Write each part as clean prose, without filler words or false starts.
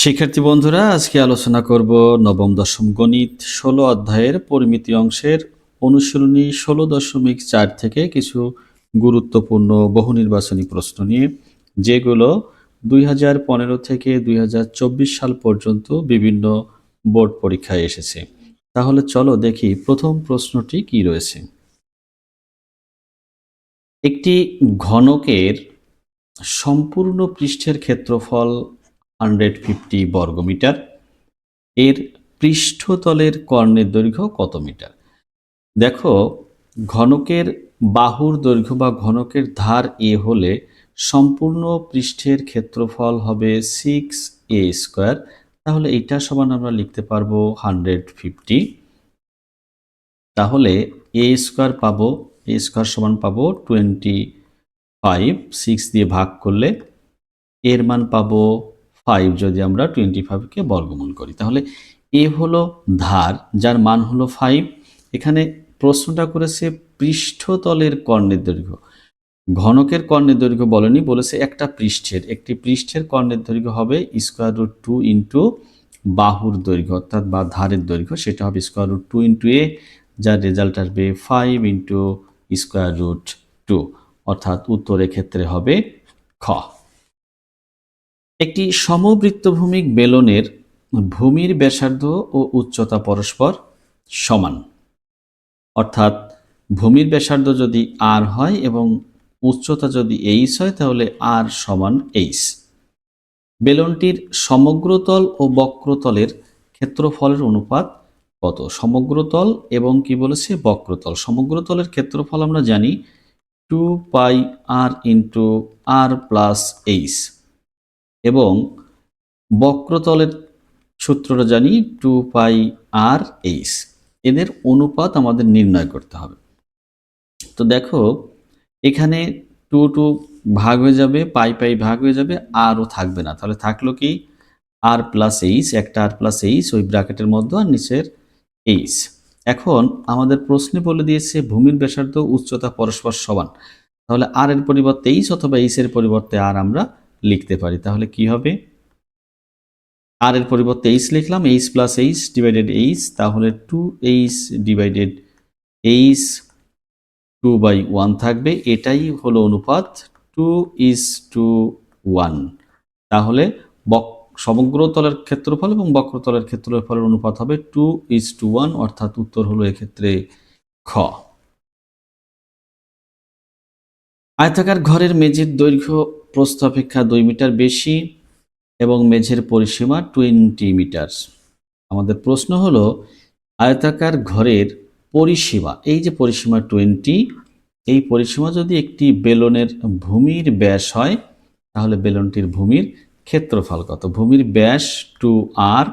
শিক্ষার্থী বন্ধুরা, আজকে আলোচনা করব নবম দশম গণিত ১৬ অধ্যায়ের পরিমিতি অংশের অনুশীলনী ১৬.৪ থেকে কিছু গুরুত্বপূর্ণ বহুনির্বাচনী প্রশ্ন নিয়ে, যেগুলো ২০১৫ থেকে ২০২৪ সাল পর্যন্ত বিভিন্ন বোর্ড পরীক্ষায় এসেছে। তাহলে চলো দেখি প্রথম প্রশ্নটি কি রয়েছে। একটি ঘনকের সম্পূর্ণ পৃষ্ঠের ক্ষেত্রফল 150 বর্গমিটার। এর পৃষ্ঠতলের কর্ণের দৈর্ঘ্য কত মিটার? দেখো, ঘনকের বাহুর দৈর্ঘ্য বা ঘনকের ধার এ হলে সম্পূর্ণ পৃষ্ঠের ক্ষেত্রফল হবে 6a²। তাহলে এটা সমান আমরা লিখতে পারবো 150। তাহলে a² পাবো, a² সমান পাবো 25। 6 দিয়ে ভাগ করলে এর মান পাবো 5 যদি আমরা 25কে বর্গমূল করি। তাহলে এ হলো ধার যার মান হলো 5। এখানে প্রশ্নটা করেছে পৃষ্ঠতলের কর্ণের দৈর্ঘ্য। ঘনকের কর্ণের দৈর্ঘ্য বলেনি, বলেছে একটি পৃষ্ঠের কর্ণের দৈর্ঘ্য হবে √2 ইন্টু বাহুর দৈর্ঘ্য অর্থাৎ বা ধারের দৈর্ঘ্য, সেটা হবে √2 ইন্টু এ, যার রেজাল্ট আসবে 5 ইন্টু √2, অর্থাৎ উত্তরের ক্ষেত্রে হবে খ। একটি সমবৃত্তভূমিক বেলনের ভূমির ব্যাসার্ধ ও উচ্চতা পরস্পর সমান, অর্থাৎ ভূমির ব্যাসার্ধ যদি আর হয় এবং উচ্চতা যদি এইচ হয় তাহলে আর সমান এইচ। বেলনটির সমগ্রতল ও বক্রতলের ক্ষেত্রফলের অনুপাত কত? সমগ্রতল এবং কি বলেছে বক্রতল। সমগ্রতলের ক্ষেত্রফল আমরা জানি 2πr ইন্টু আর প্লাস এইচ, এবং বক্রতলের সূত্রটা জানি 2πr/h। এদের অনুপাত আমাদের নির্ণয় করতে হবে। তো দেখো, এখানে 2 ভাগ হয়ে যাবে, পাই ভাগ হয়ে যাবে, আরও থাকবে না। তাহলে থাকলো কি r+h, একটা r+h ওই ব্র্যাকেটের মধ্যে আর নিচের h। এখন আমাদের প্রশ্নে বলে দিয়েছে ভূমির ব্যাসার্ধ উচ্চতা পরস্পর সমান। তাহলে আর এর পরিবর্তে h অথবা h এর পরিবর্তে আর আমরা লিখতে পারি। তাহলে কি হবে? আর এর পরিবর্তে h লিখলাম, h+h ডিভাইডেড h, তাহলে 2h ডিভাইডেড h 2/1 থাকবে। এটাই হলো অনুপাত 2:1। তাহলে সমগ্রতলের ক্ষেত্রফল এবং বক্রতলের ক্ষেত্রফলের অনুপাত হবে 2:1, অর্থাৎ উত্তর হলো এক্ষেত্রে খ। আয়তাকার ঘরের মেঝের দৈর্ঘ্য প্রস্থ অপেক্ষা 2 মিটার বেশি এবং মেঝের পরিসীমা 20 মিটার। আমাদের প্রশ্ন হলো আয়তাকার ঘরের পরিসীমা, এই যে পরিসীমা 20, এই পরিসীমা যদি একটি বেলনের ভূমির ব্যাস হয় তাহলে বেলনটির ভূমির ক্ষেত্রফল কত? ভূমির ব্যাস 2r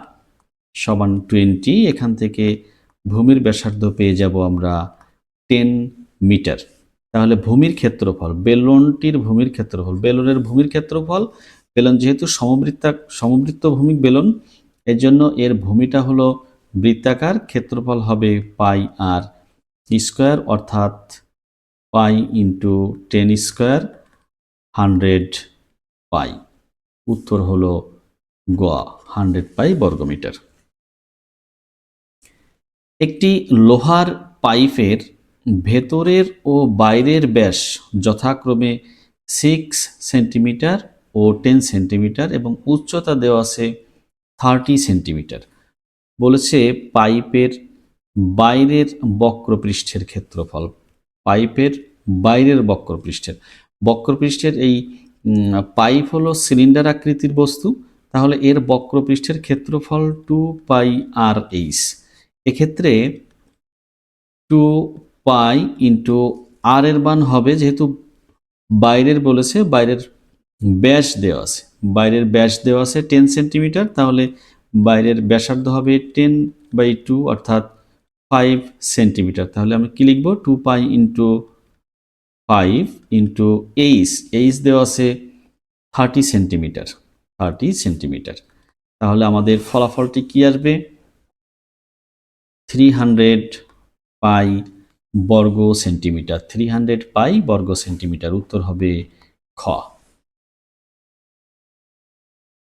সমান 20, এখান থেকে ভূমির ব্যাসার্ধ পেয়ে যাব আমরা 10 মিটার। তাহলে ভূমির ক্ষেত্রফল, বেলনটির ভূমির ক্ষেত্রফল, বেলনের ভূমির ক্ষেত্রফল, বেলন যেহেতু সমবৃত্ত ভূমিক বেলন, এর জন্য এর ভূমিটা হলো বৃত্তাকার, ক্ষেত্রফল হবে πr², অর্থাৎ পাই ইন্টু 10², 100π। উত্তর হলো গ, 100π বর্গমিটার। একটি লোহার পাইপের ভেতরের ও বাইরের ব্যাস যথাক্রমে 6 সেন্টিমিটার ও 10 সেন্টিমিটার এবং উচ্চতা দেওয়া আছে 30 সেন্টিমিটার। বলেছে পাইপের বাইরের বক্রপৃষ্ঠের ক্ষেত্রফল। পাইপের বাইরের বক্রপৃষ্ঠের এই পাইপ হলো সিলিন্ডার আকৃতির বস্তু, তাহলে এর বক্রপৃষ্ঠের ক্ষেত্রফল 2πr/h। এক্ষেত্রে 2π ইন্টু আর এর মান হবে, যেহেতু বাইরের বলেছে, বাইরের ব্যাস দেওয়া আছে 10 সেন্টিমিটার, তাহলে বাইরের ব্যাসার্ধ হবে 10/2 অর্থাৎ 5 সেন্টিমিটার। তাহলে আমি কি লিখব? 2π ইন্টু 5 ইন্টু এইচ দেওয়া আছে 30 সেন্টিমিটার। তাহলে আমাদের ফলাফলটি কি আসবে? 300π বর্গ সেন্টিমিটার। 300π বর্গ সেন্টিমিটার। উত্তর হবে খ।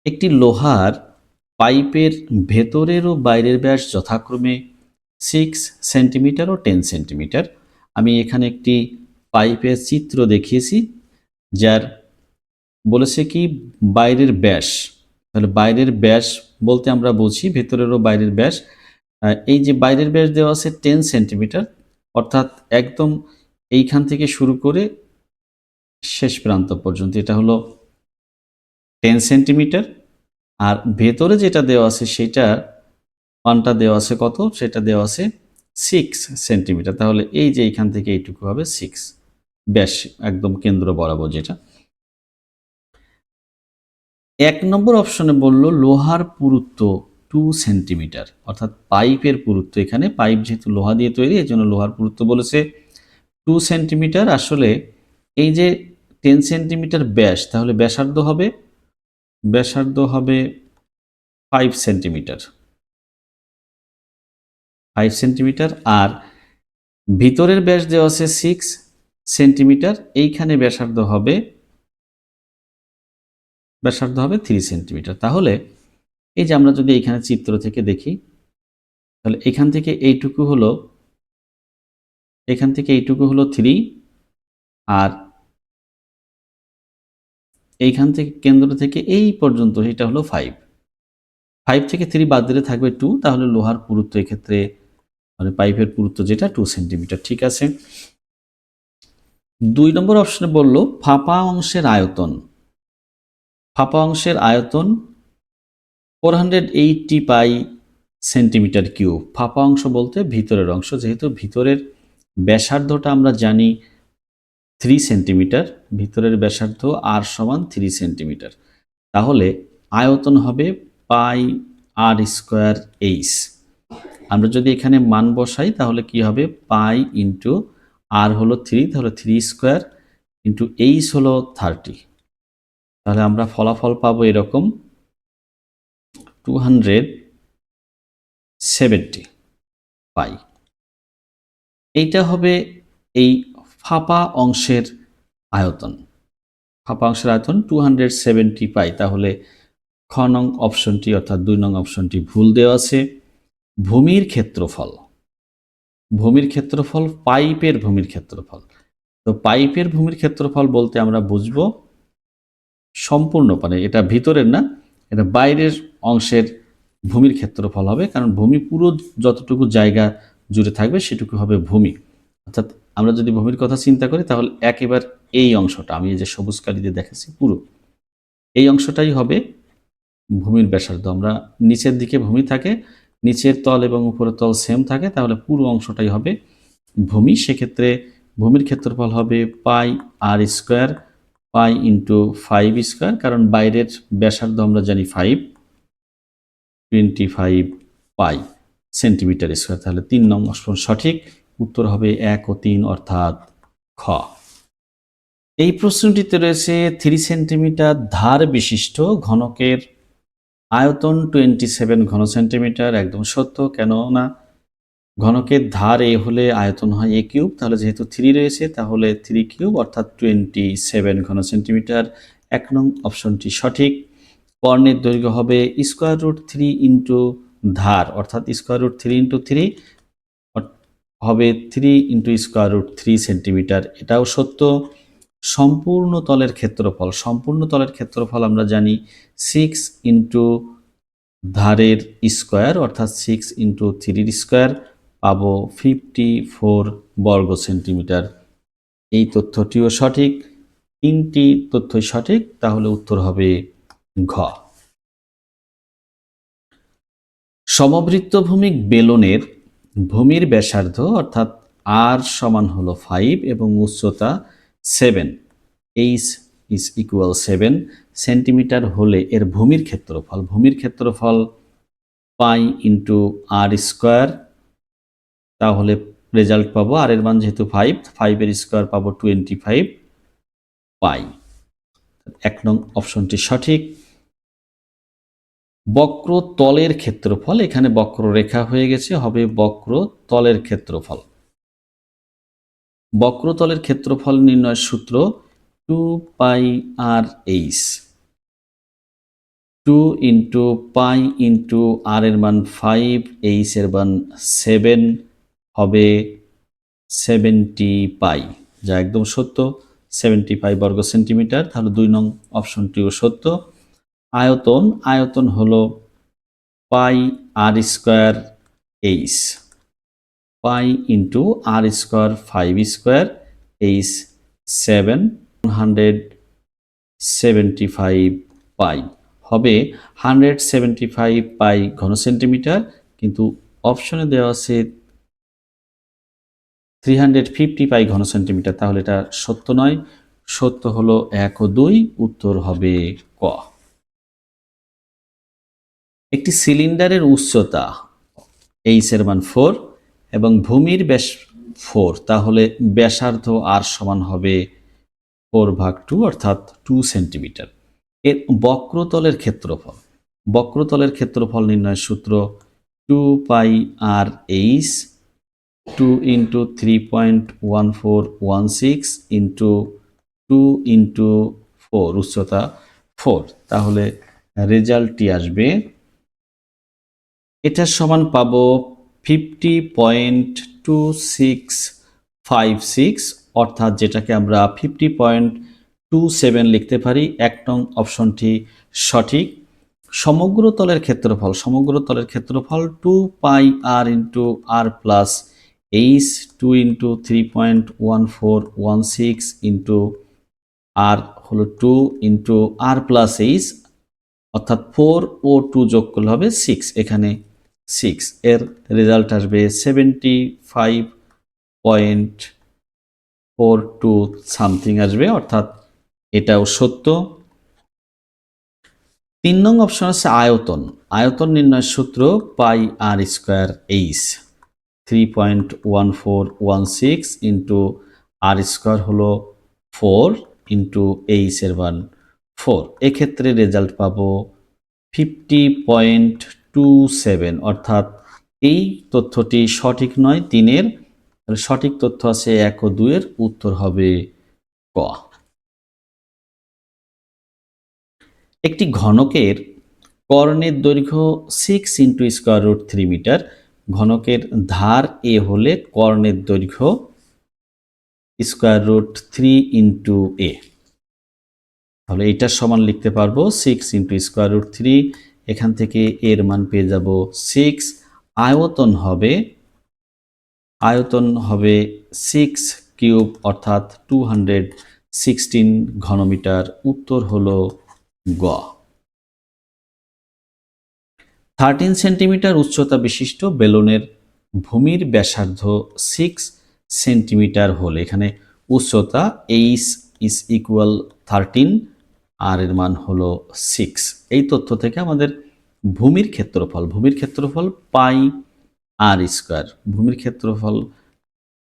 একটি লোহার পাইপের ভেতরের ও বাইরের ব্যাস যথাক্রমে 6 সেন্টিমিটার ও 10 সেন্টিমিটার। আমি এখানে একটি পাইপের চিত্র দেখিয়েছি, যার বলেছে কি বাইরের ব্যাস। তাহলে বাইরের ব্যাস বলতে আমরা বুঝি ভেতরের ও বাইরের ব্যাস। এই যে বাইরের ব্যাস দেওয়া আছে 10 সেন্টিমিটার, অর্থাৎ একদম এইখান থেকে শুরু করে শেষ প্রান্ত পর্যন্ত এটা হলো 10 সেন্টিমিটার। আর ভেতরে যেটা দেওয়া আছে সেটা মানটা দেওয়া আছে কত, সেটা দেওয়া আছে 6 সেন্টিমিটার। তাহলে এই যে এইখান থেকে এইটুকু হবে 6 ব্যাস, একদম কেন্দ্র বরাবর যেটা। 1 নম্বর অপশনে বলল লোহার পুরুত্ব 2 সেন্টিমিটার, অর্থাৎ পাইপের পুরুত্ব। এখানে পাইপ যেহেতু লোহা দিয়ে তৈরি, এই জন্য লোহার পুরুত্ব বলেছে 2 সেন্টিমিটার। আসলে এই যে 10 সেন্টিমিটার ব্যাস, তাহলে ব্যাসার্ধ হবে 5 সেন্টিমিটার। 5 সেন্টিমিটার। আর ভিতরের ব্যাস দেওয়া আছে 6 সেন্টিমিটার, এইখানে ব্যাসার্ধ হবে 3 সেন্টিমিটার। তাহলে এই যে আমরা যদি এইখানে চিত্র থেকে দেখি, তাহলে এখান থেকে এইটুকু হলো 3, আর এইখান থেকে কেন্দ্র থেকে এই পর্যন্ত এটা হলো 5 থেকে 3 বাদ দিলে থাকবে 2। তাহলে লোহার পুরুত্ব এক্ষেত্রে মানে পাইপের পুরুত্ব যেটা 2 সেন্টিমিটার। ঠিক আছে। 2 নম্বর অপশনে বলল ফাঁপা অংশের আয়তন। ফাঁপা অংশের আয়তন 480 পাই সেন্টিমিটার কিউব। ফাঁপা অংশ বলতে ভিতরের অংশ, যেহেতু ভিতরের ব্যাসার্ধটা আমরা জানি 3 সেন্টিমিটার, ভিতরের ব্যাসার্ধ আর সমান 3 সেন্টিমিটার। তাহলে আয়তন হবে পাই আর স্কোয়ার এইচ। আমরা যদি এখানে মান বসাই তাহলে কি হবে, পাই ইন্টু আর হলো 3, তাহলে 3 স্কোয়ার ইন্টু এইচ হলো 30। তাহলে আমরা ফলাফল পাবো এরকম 270 পাই। এইটা হবে এই ফাঁপা অংশের আয়তন। ফাঁপা অংশের আয়তন 270 পাই। তাহলে খ নং অপশনটি অর্থাৎ 2 নং অপশনটি ভুল দেওয়া আছে। ভূমির ক্ষেত্রফল পাইপের ভূমির ক্ষেত্রফল। তো পাইপের ভূমির ক্ষেত্রফল বলতে আমরা বুঝবো সম্পূর্ণ, মানে এটা ভিতরের না, এটা বাইরের অংশের ভূমির ক্ষেত্রফল হবে, কারণ ভূমি পুরো যতটুকু জায়গা জুড়ে থাকবে সেটুকু হবে ভূমি। অর্থাৎ আমরা যদি ভূমির কথা চিন্তা করি তাহলে একেবারে এই অংশটা আমি এই যে সবুজ কালি দিয়ে দেখাচ্ছি, পুরো এই অংশটাই হবে ভূমির ব্যাসার্ধ। আমরা নিচের দিকে ভূমি থাকে, নিচের তল এবং উপরের তল সেম থাকে, তাহলে পুরো অংশটাই হবে ভূমি। সেক্ষেত্রে ভূমির ক্ষেত্রফল হবে pi r square, pi into 5 square, কারণ বাইরের ব্যাসার্ধ আমরা জানি 5, 25 পাই সেন্টিমিটার স্কোয়ার। তাহলে 3 নং অপশন সঠিক। উত্তর হবে 1 ও 3 অর্থাৎ খ। এই প্রশ্নটিতে রয়েছে 3 সেন্টিমিটার ধার বিশিষ্ট ঘনকের আয়তন 27 ঘন সেন্টিমিটার। একদম সত্য, কেননা ঘনকের ধার এ হলে আয়তন হয় a কিউব। তাহলে যেহেতু 3 রয়েছে তাহলে 3 কিউব অর্থাৎ 27 ঘন সেন্টিমিটার। 1 নং অপশনটি সঠিক। কর্ণের দৈর্ঘ্য হবে স্কোয়ার রুট 3 ইন্টু ধার, অর্থাৎ স্কোয়ার রুট 3 ইন্টু 3 হবে 3 ইন্টু স্কোয়ার রুট 3 সেন্টিমিটার। এটাও সত্য। সম্পূর্ণ তলের ক্ষেত্রফল আমরা জানি 6 ইন্টু ধারের স্কোয়ার, অর্থাৎ 6 ইন্টু 3 স্কোয়ার, পাবো 54 বর্গ সেন্টিমিটার। এই তথ্যটিও সঠিক। 3টি তথ্যই সঠিক, তাহলে উত্তর হবে ঘ। সমবৃত্তভূমিক বেলনের ভূমির ব্যাসার্ধ অর্থাৎ আর সমান হলো 5 এবং উচ্চতা 7, এইচ ইজ ইকুয়াল 7 সেন্টিমিটার হলে এর ভূমির ক্ষেত্রফল পাই ইন্টু আর স্কোয়ার। তাহলে রেজাল্ট পাবো, আর এর মান যেহেতু 5 এর স্কোয়ার পাবো 25 পাই। 1 নং অপশনটি সঠিক। বক্র তলের ক্ষেত্রফল, এখানে বক্ররেখা হয়ে গেছে, হবে বক্র তলের ক্ষেত্রফল। বক্রতলের ক্ষেত্রফল নির্ণয়ের সূত্র 2 pi r h. 2 into pi into আর এর মান 5, এইচ এর মান 7 হবে 70 পাই, যা একদম সত্য। 70 পাই বর্গ সেন্টিমিটার, তাহলে 2 নং অপশনটিও সত্য। আয়তন হলো পাই r square h, pi into আর স্কোয়ার 5 স্কোয়ার, এইচ 175 পাই হবে 175 পাই ঘন সেন্টিমিটার, কিন্তু অপশনে দেওয়া আছে 350 পাই ঘন সেন্টিমিটার, তাহলে এটা সত্য নয়। সত্য হলো 1 ও 2, উত্তর হবে ক। একটি সিলিন্ডারের উচ্চতা এইচ এর মান 4 এবং ভূমির ব্যাস 4, তাহলে ব্যাসার্ধ আর সমান হবে 4/2 অর্থাৎ 2 সেন্টিমিটার। এর বক্রতলের ক্ষেত্রফল নির্ণয়ের সূত্র 2 pi r h 2 into 3.1416 into 2 into 4, উচ্চতা 4, তাহলে রেজাল্টটি আসবে, এটার সমান পাবো 50.2656, অর্থাৎ যেটাকে আমরা 50.27 লিখতে পারি। 1 নং অপশনটি সঠিক। সমগ্র তলের ক্ষেত্রফল 2 পাই আর ইন্টু আর প্লাস এইচ 2 ইন্টু 3.1416 ইন্টু আর হলো 2 ইন্টু আর প্লাস এইচ, অর্থাৎ 4 ও 2 যোগ করলে হবে 6, এখানে 6, এর রেজাল্ট আসবে 75.42 সামথিং আসবে, অর্থাৎ এটাও সত্য। 3 নং অপশন আছে আয়তন নির্ণয়ের সূত্র পাই আর স্কোয়ার এইচ 3.1416 ইন্টু আর স্কোয়ার হলো 4 ইন্টু এইচ এর মান 4, এক্ষেত্রে রেজাল্ট পাবো 50.27, অর্থাৎ এই তথ্যটি সঠিক নয় 3-এর, সঠিক তথ্য আছে 1 ও 2-এর, উত্তর হবে ক। একটি ঘনকের কর্ণের দৈর্ঘ্য 6 ইন্টু স্কোয়ার রুট 3 মিটার, ঘনকের ধার এ হলে কর্ণের দৈর্ঘ্য স্কোয়ার রুট 3 ইন্টু এ, তাহলে এইটার সমান লিখতে পারবো 6 ইন্টু স্কোয়ার রুট 3, এখান থেকে এর মান পেয়ে যাব 6। আয়তন হবে 6 কিউব অর্থাৎ 216 ঘনমিটার, উত্তর হলো গ। 13 সেন্টিমিটার উচ্চতা বিশিষ্ট বেলুনের ভূমির ব্যাসার্ধ 6 সেন্টিমিটার হলে, এখানে উচ্চতা এইচ ইজ ইকুয়াল 13, আর এর মান হলো 6। এই তথ্য থেকে আমাদের ভূমির ক্ষেত্রফল পাই আর স্কোয়ার, ভূমির ক্ষেত্রফল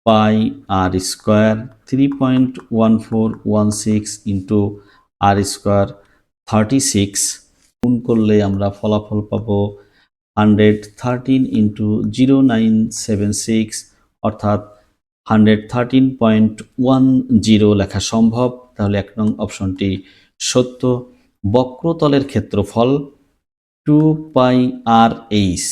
পাই আর স্কোয়ার 3.1416 ইন্টু আর স্কোয়ার 36, গুণ করলে আমরা ফলাফল পাবো 113 ইন্টু 0976, অর্থাৎ 113.10 লেখা সম্ভব, তাহলে 1 নং অপশনটি সত্য। বক্রতলের ক্ষেত্রফল 2 pi r h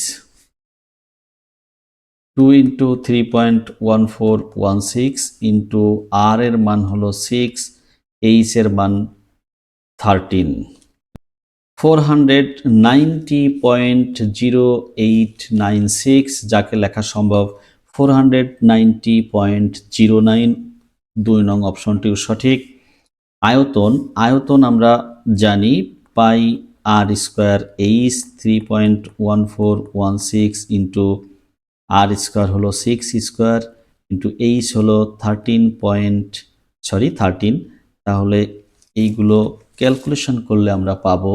2 into 3.1416 into আর এর মান হলো 6, এইচ এর মান 13, 490.0896, যাকে লেখা সম্ভব 490.09, 2 নং অপশনটিও সঠিক। আয়তন আমরা জানি পাই আর স্কোয়ার এইচ 3.1416 ইন্টু আর স্কোয়ার হলো 6 স্কোয়ার ইন্টু এইচ হলো 13, তাহলে এইগুলো ক্যালকুলেশন করলে আমরা পাবো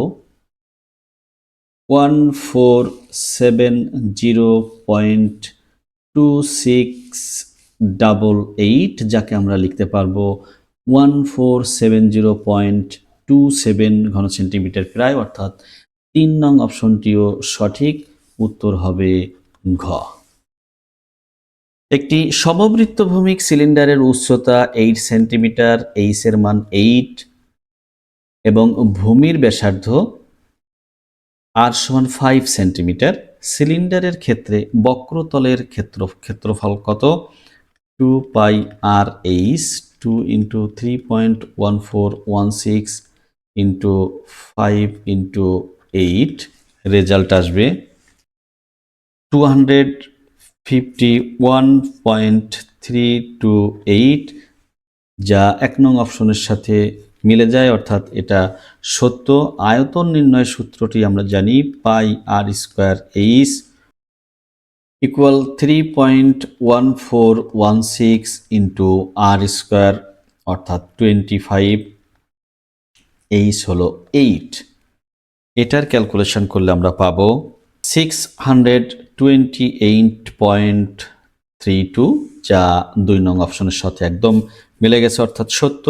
1470.2688, যাকে আমরা লিখতে পারবো 1470.27 ঘন সেন্টিমিটার প্রায়, অর্থাৎ 3 নং অপশনটিও সঠিক, উত্তর হবে ঘ। একটি সমবৃত্তভূমিক সিলিন্ডারের উচ্চতা 8 সেন্টিমিটার, এইচ এর মান 8 এবং ভূমির ব্যাসার্ধ আর সমান 5 সেন্টিমিটার। সিলিন্ডারের ক্ষেত্রে বক্রতলের ক্ষেত্রফল কত? 2 pi r h 2 into 3.1416 into 5 into 8, result আসবে 251.328, যা 1 নং অপশনের সাথে মিলে যায়, অর্থাৎ এটা সত্য। আয়তন নির্ণয় সূত্রটি আমরা জানি, পাই r square H equal 3.1416 into আর স্কোয়ার, অর্থাৎ 25, এইচ হলো 8। এটার ক্যালকুলেশন করলে আমরা পাবো 628.32, যা 2 নং অপশনের সাথে একদম মিলে গেছে, অর্থাৎ সত্য।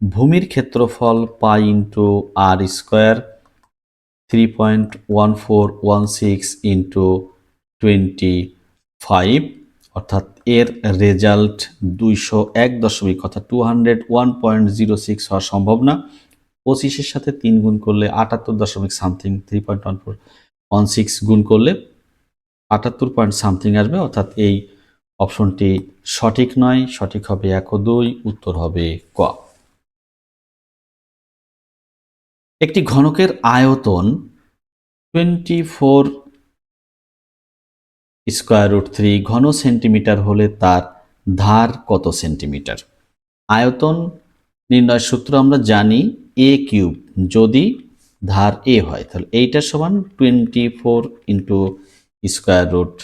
ভূমির ক্ষেত্রফল পাই ইন্টু আর স্কোয়ার 3.1416 ইন্টু 25, অর্থাৎ এর রেজাল্ট 201 অর্থাৎ 201.06 হওয়া সম্ভব না। 25-এর সাথে 3 গুণ করলে 78 দশমিক সামথিং, 3.1416 গুণ করলে 78 পয়েন্ট সামথিং আসবে, অর্থাৎ এই অপশনটি সঠিক নয়। সঠিক হবে 1 ও 2, উত্তর হবে ক। একটি ঘনকের আয়তন 24 স্কোয়ার রুট 3 ঘন সেন্টিমিটার হলে তার ধার কত সেন্টিমিটার? আয়তন নির্ণয় সূত্র আমরা জানি, এ কিউব, যদি ধার এ হয় তাহলে এইটার সমান 24 ইন্টু স্কোয়ার রুট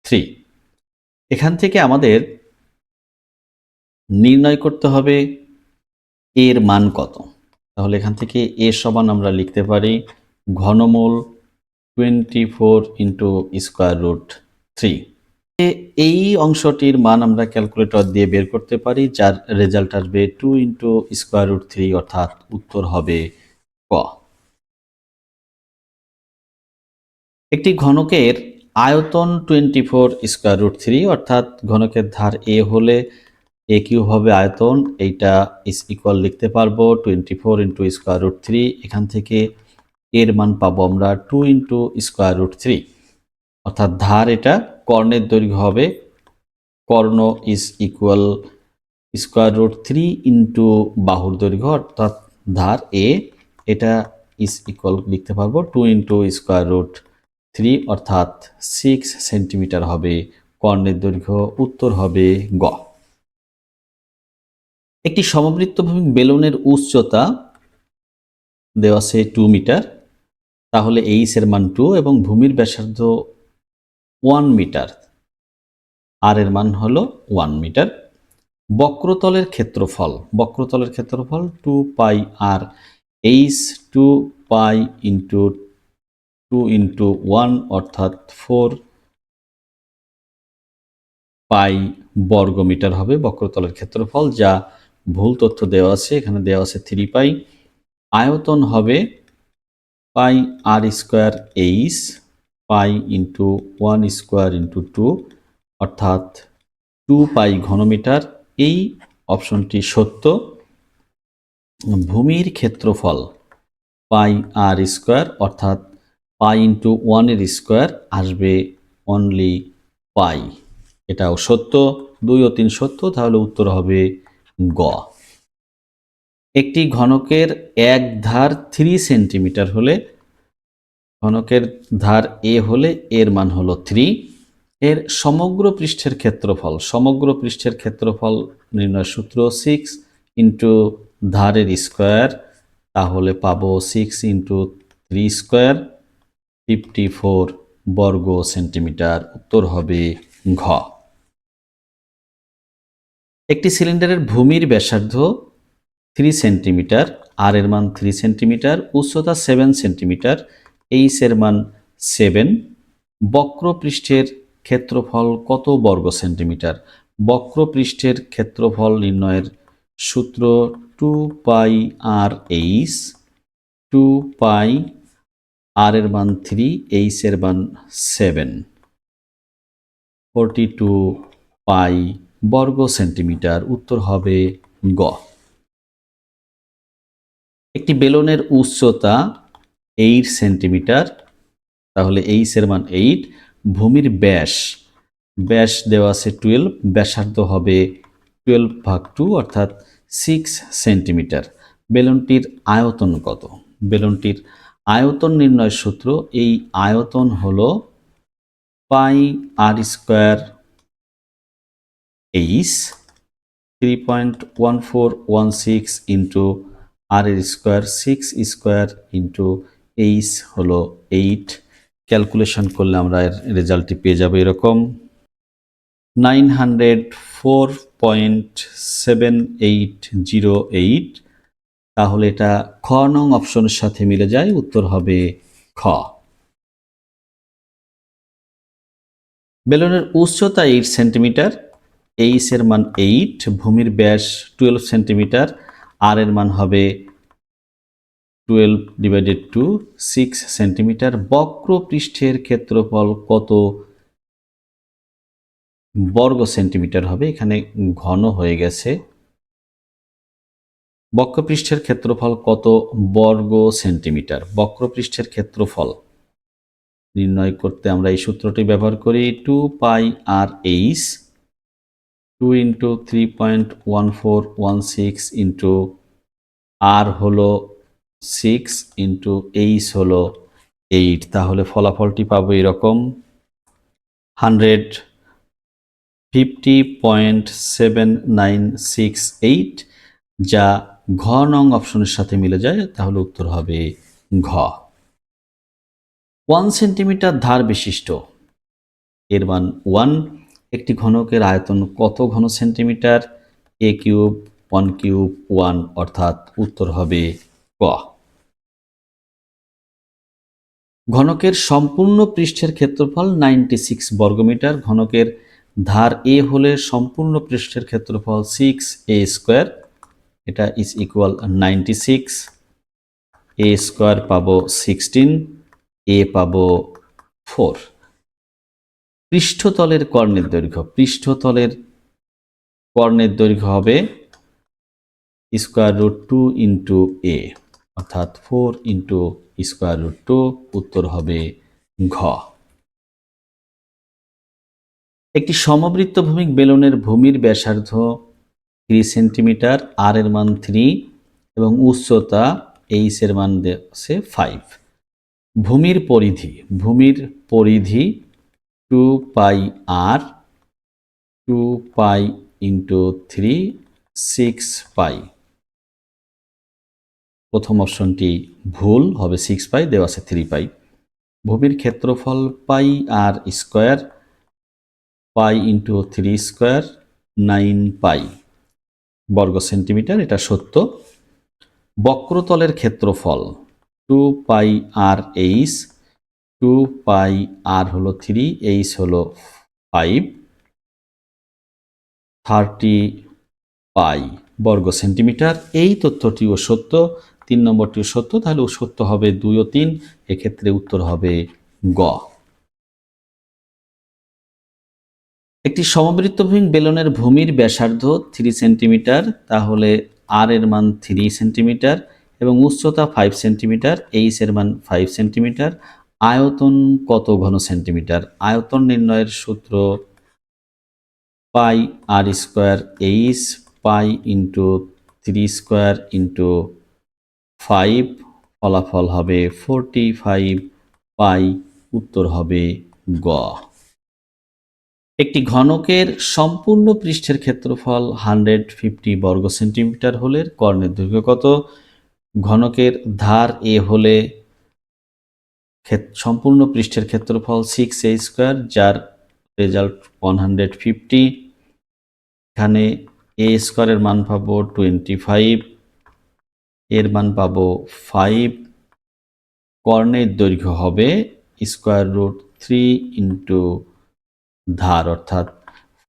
3। এখান থেকে আমাদের নির্ণয় করতে হবে এর মান কত। তাহলে এখান থেকে এ সমান আমরা লিখতে পারি ঘনমূল 24 ইন্টু স্কোয়ার রুট 3। এই অংশটির মান আমরা ক্যালকুলেটর দিয়ে বের করতে পারি, যার রেজাল্ট আসবে 2 ইন্টু স্কোয়ার রুট 3, অর্থাৎ উত্তর হবে ক। একটি ঘনকের আয়তন 24 স্কোয়ার রুট 3, অর্থাৎ ঘনকের ধার এ হলে এ কিউব হবে আয়তন, এইটা ইস ইকুয়াল লিখতে পারবো 24 ইন্টু স্কোয়ার রুট 3। এখান থেকে এর মান পাবো আমরা 2 ইন্টু স্কোয়ার রুট 3, অর্থাৎ ধার এটা, কর্ণের দৈর্ঘ্য হবে, কর্ণ is equal square root 3 into বাহুর দৈর্ঘ্য, অর্থাৎ ধার এ, এটা ইজ ইকুয়াল লিখতে পারবো 2 ইন্টু স্কোয়ার রুট 3, অর্থাৎ 6 সেন্টিমিটার হবে কর্ণের দৈর্ঘ্য। উত্তর হবে গ। একটি সমবৃত্তভূমি বেলুনের উচ্চতা দেওয়া আছে 2 মিটার, তাহলে এইচ এর মান 2 এবং ভূমির ব্যাসার্ধ 1 মিটার, আর এর মান হলো 1 মিটার। বক্রতলের ক্ষেত্রফল 2 pi r h 2 pi into 2 into 1, অর্থাৎ 4 পাই বর্গ মিটার হবে বক্রতলের ক্ষেত্রফল, যা ভুল তথ্য দেওয়া আছে, এখানে দেওয়া আছে 3 পাই। আয়তন হবে pi r square h pi into 1 square into 2, অর্থাৎ 2 পাই ঘনমিটার। এই অপশনটি সত্য। ভূমির ক্ষেত্রফল পাই আর স্কোয়ার, অর্থাৎ পাই ইন্টু 1 এর স্কোয়ার আসবে অনলি পাই, এটাও সত্য। 2 ও 3 সত্য, তাহলে উত্তর হবে গ। একটি ঘনকের এক ধার 3 সেন্টিমিটার হলে, ঘনকের ধার এ হলে এর মান হলো 3, এর সমগ্র পৃষ্ঠের ক্ষেত্রফল নির্ণয় সূত্র 6 ইন্টু ধারের স্কোয়ার, তাহলে পাবো 6 ইন্টু 3 স্কোয়ার 54 বর্গ সেন্টিমিটার। উত্তর হবে ঘ। একটি সিলিন্ডারের ভূমির ব্যাসার্ধ 3 সেন্টিমিটার, আর এর মান 3 সেন্টিমিটার, উচ্চতা 7 সেন্টিমিটার, এইচ এর মান 7। বক্রপৃষ্ঠের ক্ষেত্রফল কত বর্গ সেন্টিমিটার? বক্রপৃষ্ঠের ক্ষেত্রফল নির্ণয়ের সূত্র 2 পাই আর এইচ, 2 পাই, আর এর মান 3, এইচ এর মান 7, 42 পাই বর্গ সেন্টিমিটার। উত্তর হবে গ। একটি বেলুনের উচ্চতা 8 সেন্টিমিটার, তাহলে এইচ এর মান 8। ভূমির ব্যাস দেওয়া আছে 12, ব্যাসার্ধ হবে 12/2 অর্থাৎ 6 সেন্টিমিটার। বেলুনটির আয়তন কত? বেলুনটির আয়তন নির্ণয়ের সূত্র, এই আয়তন হলো পাই আর স্কোয়ার এইচ 3.1416 ইন্টু আর এর স্কোয়ার 6 স্কোয়ার ইন্টু এইচ হলো 8। ক্যালকুলেশন করলে আমরা এর রেজাল্টটি পেয়ে যাবো এরকম 904.7808। তাহলে এটা খ নং অপশনের সাথে মিলে যায়, উত্তর হবে খ। বেলুনের উচ্চতা 8 সেন্টিমিটার, এইচ এর মান 8, ভূমির ব্যাস 12 সেন্টিমিটার, আর এর মান হবে 12/2 6 সেন্টিমিটার। বক্র পৃষ্ঠের ক্ষেত্রফল কত বর্গ সেন্টিমিটার হবে? এখানে ঘন হয়ে গেছে। বক্রপৃষ্ঠের ক্ষেত্রফল কত বর্গ সেন্টিমিটার? বক্রপৃষ্ঠের ক্ষেত্রফল নির্ণয় করতে আমরা এই সূত্রটি ব্যবহার করি, 2πr/h 2 × 3.1416 ইন্টু আর হলো 6 ইন্টু এইচ হলো 8। তাহলে ফলাফলটি পাবো এরকম 150.7968, যা ঘ নং অপশনের সাথে মিলে যায়। তাহলে উত্তর হবে ঘ। 1 সেন্টিমিটার ধার বিশিষ্ট, এর মান 1, একটি ঘনকের আয়তন কত ঘন সেন্টিমিটার? a কিউব 1 কিউব 1, অর্থাৎ উত্তর হবে ক। ঘনকের সম্পূর্ণ পৃষ্ঠের ক্ষেত্রফল 96 বর্গমিটার। ঘনকের ধার এ হলে সম্পূর্ণ পৃষ্ঠের ক্ষেত্রফল 6a², এটা ইজ ইকুয়াল 96। a স্কোয়ার পাবো 16, a পাবো 4। পৃষ্ঠতলের কর্ণের দৈর্ঘ্য হবে √2 ইন্টু a, অর্থাৎ 4 ইন্টু √2, উত্তর হবে ঘ। একটি সমবৃত্তভূমিক বেলুনের ভূমির ব্যাসার্ধ 3 সেন্টিমিটার, আর এর মান 3 এবং উচ্চতা এইচ এর মান আছে 5। ভূমির পরিধি 2πr, 2π ইন্টু 3 6π। প্রথম অপশনটি ভুল হবে, 6π দেওয়া আছে 3π। ভূমির ক্ষেত্রফল πr², π ইন্টু 3 স্কোয়ার 9π বর্গ সেন্টিমিটার, এটা সত্য। বক্রতলের ক্ষেত্রফল 2πr/h, 2πr হলো 3, h হলো 5, 30π বর্গ সেন্টিমিটার। এই তথ্যটিও সত্য, 3 নম্বরটিও সত্য। তাহলে সত্য হবে 2 ও 3, এক্ষেত্রে উত্তর হবে গ। একটি সমবৃত্তভূমিক বেলুনের ভূমির ব্যাসার্ধ 3 সেন্টিমিটার, তাহলে আর এর মান 3 সেন্টিমিটার এবং উচ্চতা 5 সেন্টিমিটার, এইচ এর মান 5 সেন্টিমিটার। আয়তন কত ঘন সেন্টিমিটার? আয়তন নির্ণয়ের সূত্র πr²h, π ইন্টু 3 স্কোয়ার ইন্টু 5, ফলাফল হবে 45π, উত্তর হবে গ। একটি ঘনকের সম্পূর্ণ পৃষ্ঠের ক্ষেত্রফল 150 বর্গ সেন্টিমিটার হলে কর্ণের দৈর্ঘ্য কত? ঘনকের ধার এ হলে সম্পূর্ণ পৃষ্ঠের ক্ষেত্রফল 6a², যার রেজাল্ট 150। এখানে a স্কোয়ারের মান পাবো 25, এর মান পাবো 5, কর্ণের দৈর্ঘ্য হবে √3 ইন্টু ধার, অর্থাৎ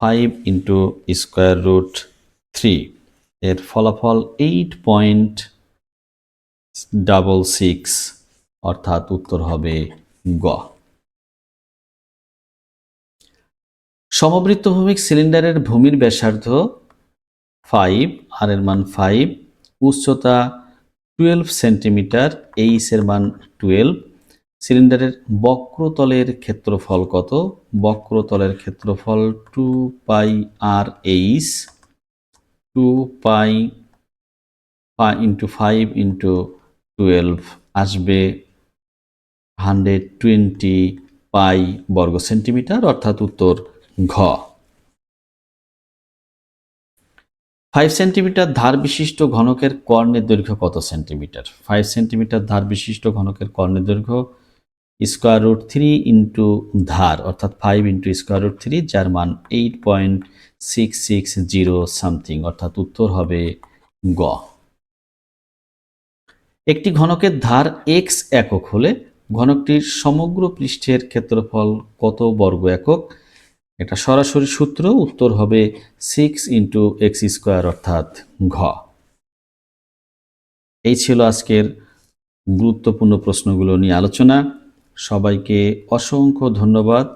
5 ইন্টু √3। এর ফলাফল 8.66, অর্থাৎ উত্তর হবে গ। সমবৃত্তভূমিক সিলিন্ডারের ভূমির ব্যাসার্ধ 5, আর এর মান 5, উচ্চতা 12 সেন্টিমিটার, এইচ এর মান 12, সিলিন্ডারের বক্রতলের ক্ষেত্রফল কত? বক্রতলের ক্ষেত্রফল 2 pi r h, 2 pi into 5 into 12 আসবে 120 পাই বর্গ সেন্টিমিটার, অর্থাৎ উত্তর ঘ। 5 সেন্টিমিটার ধার বিশিষ্ট ঘনকের কর্ণের দৈর্ঘ্য কত সেন্টিমিটার? 5 সেন্টিমিটার ধার বিশিষ্ট ঘনকের কর্ণের দৈর্ঘ্য স্কোয়ার রুট 3 ইন্টু ধার, অর্থাৎ 5 ইন্টু স্কোয়ার রুট 3, যার মান 8.660 সামথিং, অর্থাৎ উত্তর হবে গ। একটি ঘনকের ধার x একক হলে ঘনকটির সমগ্র পৃষ্ঠের ক্ষেত্রফল কত বর্গ একক? এটা সরাসরি সূত্র, উত্তর হবে 6 ইন্টু এক্স স্কোয়ার, অর্থাৎ ঘ। এই ছিল আজকের গুরুত্বপূর্ণ প্রশ্নগুলো নিয়ে আলোচনা। সবাইকে অসংখ্য ধন্যবাদ।